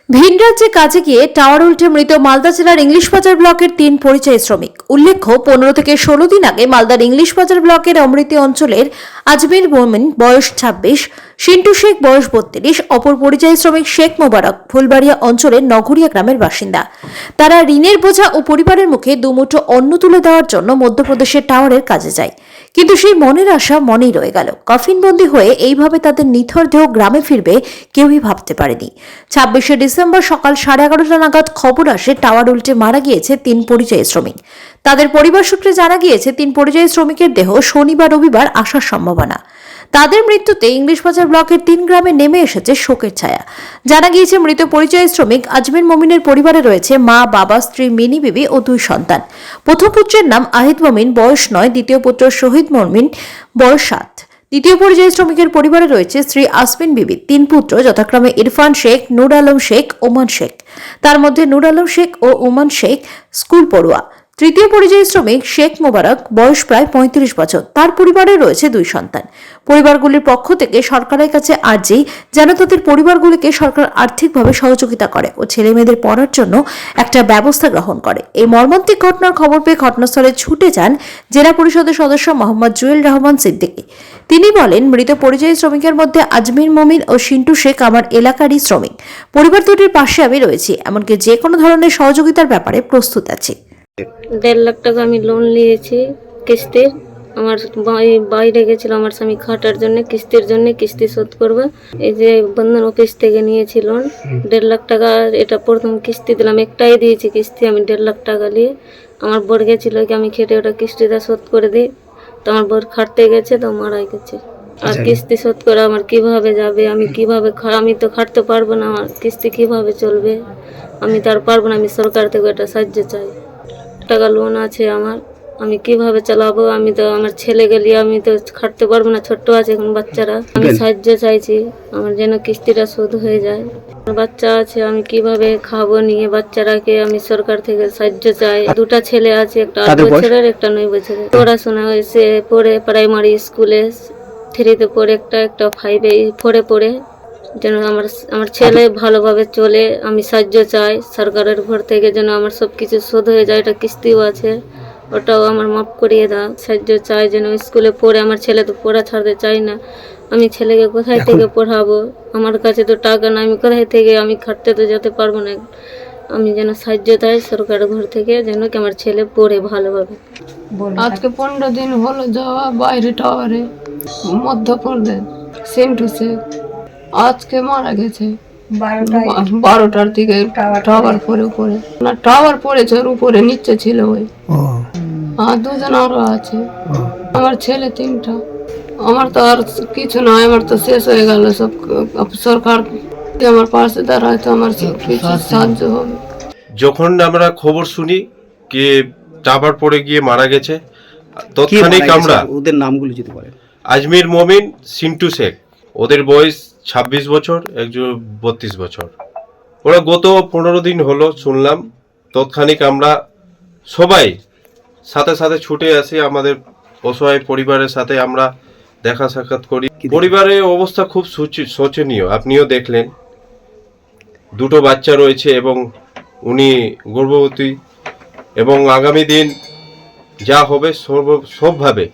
ভিন রাজ্যে কাজে গিয়ে টাওয়ার উল্টে মৃত মালদা জেলার ইংলিশ বাজার ব্লকের 3 পরিযায়ী শ্রমিক। উল্লেখ্য 15 থেকে 16 দিন আগে মালদার ইংলিশ বাজার ব্লকের অমৃতি অঞ্চলের আজমির মোমিন বয়স 26, সিন্টু শেখ বয়স 32, অপর পরিযায়ী শ্রমিক শেখ মোবারক ফুলবাড়িয়া অঞ্চলের নগরিয়া গ্রামের বাসিন্দা। তারা ঋণের বোঝা ও পরিবারের মুখে দুমুঠো অন্ন তুলে দেওয়ার জন্য মধ্যপ্রদেশের টাওয়ারের কাজে যায়, কিন্তু সেই মনের আশা মনেই রয়ে গেল। কফিনবন্দি হয়ে এইভাবে তাদের নিথর দেহ গ্রামে ফিরবে কেউই ভাবতে পারেনি। 26শে ডিসেম্বর সকাল 11:30 নাগাদ খবর আসে টাওয়ার উল্টে মারা গিয়েছে 3 পরিযায়ী শ্রমিক। তাদের পরিবার সূত্রে জানা গিয়েছে 3 পরিযায়ী শ্রমিকের দেহ শনিবার রবিবার আসার সম্ভাবনা। তাদের মৃত্যুতে ইংলিশ বাজার ব্লকের 3 গ্রামে নেমে এসেছে শোকের ছায়া। জানা গিয়েছে মৃত পরিযায়ী শ্রমিক আজমির মোমিনের পরিবারে রয়েছে মা, বাবা, স্ত্রী মিনি বিবি ও 2 সন্তান। প্রথম পুত্রের নাম আহিদ মোমিন, বয়স 9, দ্বিতীয় পুত্র শহীদ মোমিন, বয়স 7। দ্বিতীয় পরিযায়ী শ্রমিকের পরিবারে রয়েছে স্ত্রী আসমিন বিবি, 3 পুত্র যথাক্রমে ইরফান শেখ, নূর আলম শেখ, ওমান শেখ। তার মধ্যে নূর আলম শেখ ও ওমান শেখ স্কুল পড়ুয়া। তৃতীয় পরিযায়ী শ্রমিক শেখ মোবারক, বয়স প্রায় 35 বছর। তার পরিবারে রয়েছে 2 সন্তান। পরিবারগুলির পক্ষ থেকে সরকারের কাছে আর্জি যেন তাদের পরিবারগুলিকে সরকার আর্থিকভাবে সহযোগিতা করে ও ছেলে মেয়েদের পড়ার জন্য একটা ব্যবস্থা গ্রহণ করে। এই মর্মান্তিক ঘটনার খবর পেয়ে ঘটনাস্থলে ছুটে যান জেলা পরিষদের সদস্য মোহাম্মদ জুয়েল রহমান সিদ্দিকী। তিনি বলেন, মৃত পরিযায়ী শ্রমিকের মধ্যে আজমির মোমিন ও সিন্টু শেখ আমার এলাকারই শ্রমিক। পরিবার দুটির পাশে আমি রয়েছি, এমনকি যে কোনো ধরনের সহযোগিতার ব্যাপারে প্রস্তুত আছি। 1.5 লাখ টাকা আমি লোন নিয়েছি কিস্তির। আমার বাইরে গেছিল আমার স্বামী খাটার জন্য, কিস্তির জন্য, কিস্তি শোধ করবে। এই যে বন্ধন অফিস থেকে নিয়েছি লোন 1.5 লাখ টাকা। এটা প্রথম কিস্তি দিলাম, একটাই দিয়েছি কিস্তি আমি 1.5 লাখ টাকা নিয়ে। আমার বোর গেছিল কি আমি খেটে ওটা কিস্তিটা শোধ করে দিই, তো আমার বোর খাটতে গেছে তো মারা গেছে। আর কিস্তি শোধ করে আমার কিভাবে যাবে, আমি কিভাবে আমি তো খাটতে পারবো না, আমার কিস্তি কিভাবে চলবে আমি তো আর পারবো না। আমি সরকার থেকে একটা সাহায্য চাই। টাকা লোন আছে আমার, আমি কিভাবে চালাবো? আমি তো আমার ছেলে গেলি আমি তো খাটতে পারবো না, ছোট্ট আছে এখন বাচ্চারা। আমি সাহায্য চাইছি আমার যেন কিস্তিটা শোধ হয়ে যায়। বাচ্চা আছে, আমি কিভাবে খাবো নিয়ে বাচ্চারাকে? আমি সরকার থেকে সাহায্য চাই। 2টা ছেলে আছে, একটা 8 বছরের, একটা 9 বছরের। পড়াশোনা হয়েছে, পড়ে প্রাইমারি স্কুলে 3-তে পড়ে, একটা 5-এ 4-এ পড়ে। যেন আমার ছেলে ভালোভাবে চলে, আমি সাহায্য চাই সরকারের ঘর থেকে, যেন আমার সব কিছু শোধ হয়ে যায়। এটা কিস্তিও আছে, ওটাও আমার মাফ করিয়ে দাও। সাহায্য চাই যেন স্কুলে পড়ে, আমার ছেলে তো পড়া ছাড়তে চাই না। আমি ছেলেকে কোথায় থেকে পড়াবো? আমার কাছে তো টাকা না, আমি কোথায় থেকে, আমি খাটতে তো যেতে পারবো না। আমি যেন সাহায্য চাই সরকারের ঘর থেকে, যেন কি আমার ছেলে পড়ে ভালোভাবে। আজকে 15 দিন হলো যাওয়া বাইরে টাওয়ারে, মধ্যপ্রদেশ, সিন্টু শেখ। আজকে মারা গেছে 12টার দিকে। টাওয়ার পরে না, টাওয়ার পড়েছে ওর উপরে, নিচে ছিল ওই। আর 2 জন আরো আছে। আমার ছেলে 3টা। আমার তো আর কিছু নয়, আমার তো শেষ হয়ে গেল সব। সরকার আমার পাশে দাঁড়ায় তো আমার সব কিছু সাহায্য হবে। যখন আমরা খবর শুনি যে টাওয়ার পড়ে গিয়ে মারা গেছে, তৎক্ষণিক আমরা ওদের নামগুলো যদি বলেন। আজমির মোমিন, সিন্টু শেখ, ওদের বয়স 26 বছর, একজন 32 বছর। ওরা গত 15 দিন হলো শুনলাম। তৎক্ষণিক আমরা সবাই সাথে সাথে ছুটে আসি, আমাদের অসহায় পরিবারের সাথে আমরা দেখা সাক্ষাৎ করি। পরিবারের অবস্থা খুব শোচনীয়, আপনিও দেখলেন। 2টো বাচ্চা রয়েছে এবং উনি গর্ভবতী, এবং আগামী দিন যা হবে সবভাবে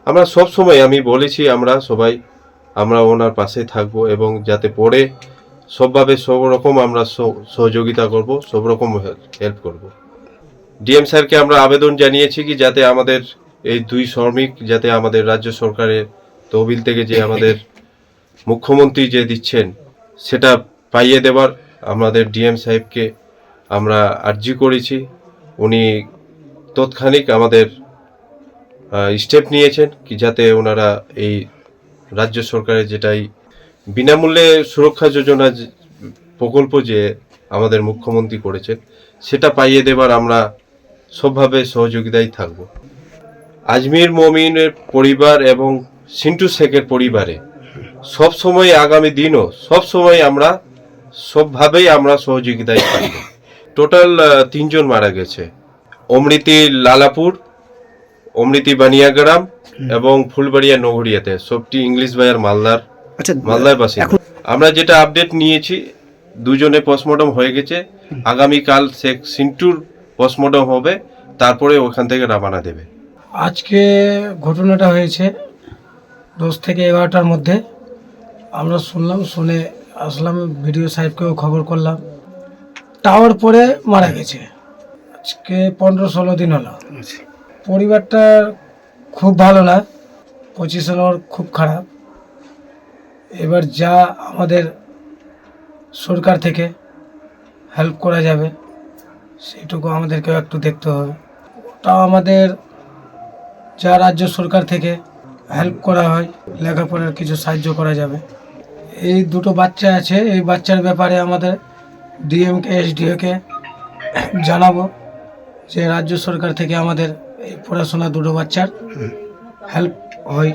আমরা সব সময় আমি বলেছি আমরা ওনার পাশে থাকবো, এবং যাতে পড়ে সবভাবে সব রকম আমরা সহযোগিতা করব, সব রকম হেল্প করব। ডিএম স্যারকে আমরা আবেদন জানিয়েছি কি যাতে আমাদের এই 2 শ্রমিক যাতে আমাদের রাজ্য সরকারের তহবিল থেকে যে আমাদের মুখ্যমন্ত্রী যে দিচ্ছেন সেটা পাইয়ে দেওয়ার আমাদের ডিএম সাহেবকে আমরা আর্জি করেছি। উনি তৎক্ষণিক আমাদের স্টেপ নিয়েছেন কি যাতে ওনারা এই রাজ্য সরকারের যেটাই বিনামূল্যে সুরক্ষা যোজনা প্রকল্প যে আমাদের মুখ্যমন্ত্রী করেছেন সেটা পাইয়ে দেবার আমরা সবভাবে সহযোগিতায় থাকব। আজমির মোমিনের পরিবার এবং সিন্টু শেখের পরিবারে সব সময় আগামী দিনও সব সময় আমরা সবভাবেই আমরা সহযোগিতায় থাকব। টোটাল 3 জন মারা গেছে, অমৃতি লালাপুর, অমৃতি বানিয়াগ্রাম এবং ফুলবাড়িয়া নগরিয়াতে, সবটি ইংলিশ বাজার মালদার বাসিন্দা। আমরা যেটা আপডেট নিয়েছি দুজনে পোস্টমর্টম হয়ে গেছে। আগামীকাল শেখ সিন্টুর পোস্টমর্টম হবে, তারপরে ওখান থেকে রওনা দেবে। আজকে ঘটনাটা হয়েছে 10 থেকে 11টার মধ্যে। আমরা শুনলাম, শুনে আসলাম, ভিডিও সাহেবকেও খবর করলাম। টাওয়ার পরে মারা গেছে। আজকে 15-16 দিন হলো। পরিবারটা খুব ভালো না, পজিশন ওর খুব খারাপ। এবার যা আমাদের সরকার থেকে হেল্প করা যাবে সেইটুকু আমাদেরকেও একটু দেখতে হবে। ওটাও আমাদের যা রাজ্য সরকার থেকে হেল্প করা হয়, লেখাপড়ার কিছু সাহায্য করা যাবে। এই দুটো বাচ্চা আছে, এই বাচ্চার ব্যাপারে আমাদের ডিএমকে এসডিওকে জানাবো যে রাজ্য সরকার থেকে আমাদের এই পড়াশোনা দুটো বাচ্চার হেল্প হয়।